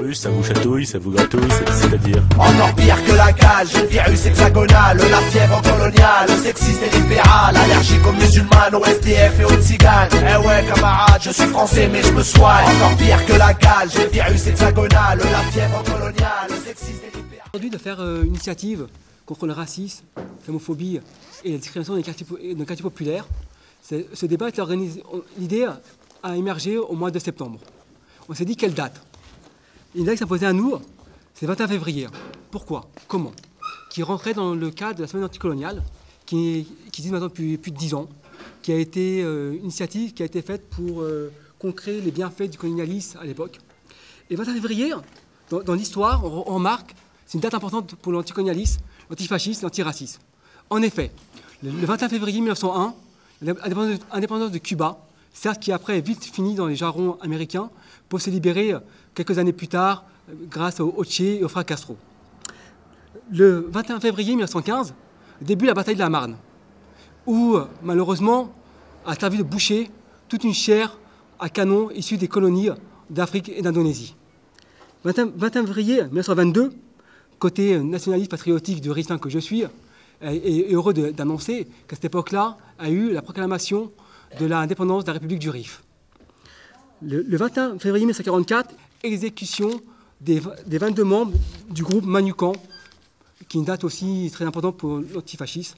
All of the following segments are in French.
virus, ça vous chatouille, ça vous gratouille, c'est-à-dire encore pire que la gale, j'ai le virus hexagonal, la fièvre coloniale, sexiste et libérale, allergique aux musulmanes, au SDF et aux tziganes. Eh ouais camarade, je suis français mais je me soigne. Encore pire que la gale, j'ai le virus hexagonal, la fièvre coloniale, sexiste et libérale. Aujourd'hui de faire une initiative contre le racisme, l'islamophobie et la discrimination des quartiers populaires, ce débat est organisé, l'idée a émergé au mois de septembre. On s'est dit quelle date? Une date qui s'imposait à nous, c'est le 21 février. Pourquoi? Comment? Qui rentrait dans le cadre de la semaine anticoloniale, qui existe maintenant depuis plus de 10 ans, qui a été une initiative qui a été faite pour concrétiser les bienfaits du colonialisme à l'époque. Et le 21 février, dans l'histoire, on remarque, c'est une date importante pour l'anticolonialisme, l'antifascisme, l'antiracisme. En effet, le 21 février 1901, l'indépendance de Cuba, certes qui après est vite fini dans les jarrons américains, pour se libérer quelques années plus tard grâce au Che et au frère Castro. Le 21 février 1915, début la bataille de la Marne, où malheureusement a servi de boucher toute une chair à canon issue des colonies d'Afrique et d'Indonésie. 21 février 1922, côté nationaliste patriotique du Ristin que je suis, est heureux d'annoncer qu'à cette époque-là a eu la proclamation de l'indépendance de la République du Rif. Le 21 février 1944, exécution des 22 membres du groupe Manukan, qui est une date aussi très importante pour l'antifascisme.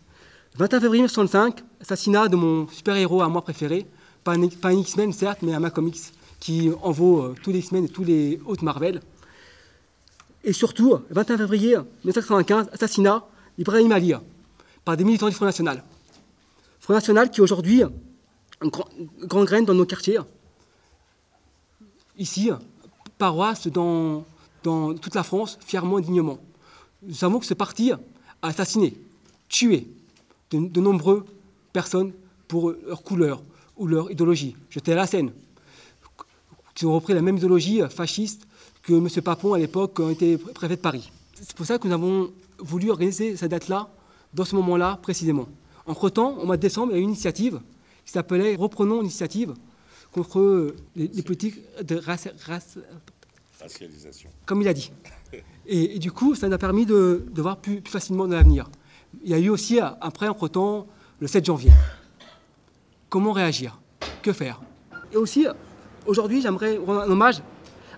Le 21 février 1965, assassinat de mon super-héros à moi préféré, pas un X-Men certes, mais un Malcolm X, qui en vaut tous les X-Men et tous les autres Marvel. Et surtout, le 21 février 1995, assassinat d'Ibrahim Ali par des militants du Front National. Front National qui aujourd'hui gangrène dans nos quartiers. Ici, paroisse dans toute la France, fièrement et dignement. Nous savons que ce parti a assassiné, tué de nombreuses personnes pour leur couleur ou leur idéologie. Jeté à la Seine, qui ont repris la même idéologie fasciste que M. Papon à l'époque, quand il était préfet de Paris. C'est pour ça que nous avons voulu organiser cette date-là, dans ce moment-là précisément. Entre-temps, au mois de décembre, il y a eu une initiative qui s'appelait « Reprenons l'initiative » contre les politiques de racialisation, comme il a dit. Et du coup, ça nous a permis de voir plus facilement dans l'avenir. Il y a eu aussi, après, entre-temps, le 7 janvier. Comment réagir? Que faire? Et aussi, aujourd'hui, j'aimerais rendre un hommage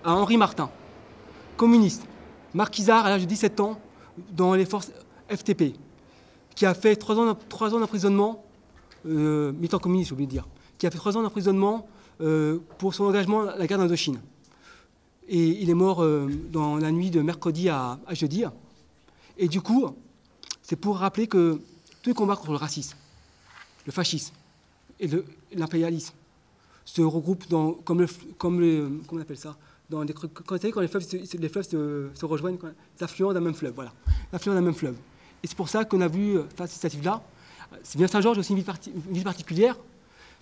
à Henri Martin, communiste, marquisard à l'âge de 17 ans dans les forces FTP, qui a fait 3 ans d'emprisonnement, militant communiste, j'ai oublié de dire, qui a fait 3 ans d'emprisonnement pour son engagement à la guerre d'Indochine. Et il est mort dans la nuit de mercredi à jeudi. Et du coup, c'est pour rappeler que tous les combats contre le racisme, le fascisme et l'impérialisme se regroupent dans, comment on appelle ça, dans quand les fleuves se rejoignent, les affluents d'un même fleuve, voilà, l'affluent d'un même fleuve. Et c'est pour ça qu'on a vu faire cette initiative-là. Viens-Saint-Georges est aussi une ville particulière.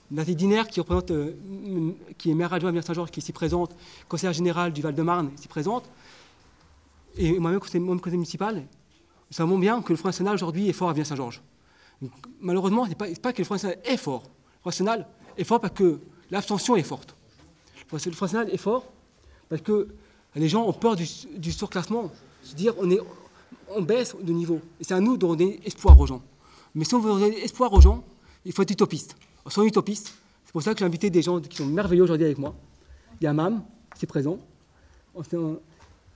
Nathalie Diner, qui est maire adjoint à Viens-Saint-Georges, qui est ici présente, conseillère générale du Val-de-Marne, ici présente, et moi-même, conseiller municipal, nous savons bien que le Front National aujourd'hui est fort à Viens-Saint-Georges. Malheureusement, ce n'est pas que le Front National est fort. Le Front National est fort parce que l'abstention est forte. Le Front National est fort parce que les gens ont peur du surclassement, se dire on baisse de niveau. Et c'est à nous de donner espoir aux gens. Mais si on veut donner espoir aux gens, il faut être utopiste. On sont utopistes. C'est pour ça que j'ai invité des gens qui sont merveilleux aujourd'hui avec moi. Il y a Mam, qui est présent.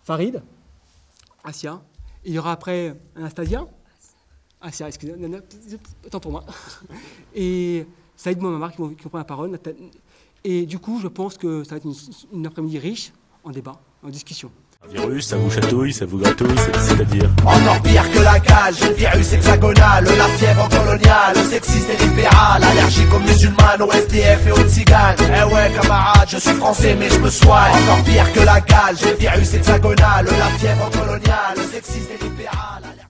Farid, Asia. Et il y aura après Anastasia. Asia, excusez-moi. Attends pour moi. Et Saïd Mohamar qui vont prendre la parole. Et du coup, je pense que ça va être une après-midi riche en débat, en discussion. Virus, ça vous chatouille, ça vous gratouille, c'est-à-dire encore pire que la gale, j'ai le virus hexagonal, la fièvre coloniale, sexiste et libérale, allergique aux musulmanes, au SDF et aux tziganes. Eh ouais camarade, je suis français mais je me soigne. Encore pire que la gale, j'ai le virus hexagonal, la fièvre coloniale, sexiste et libérale.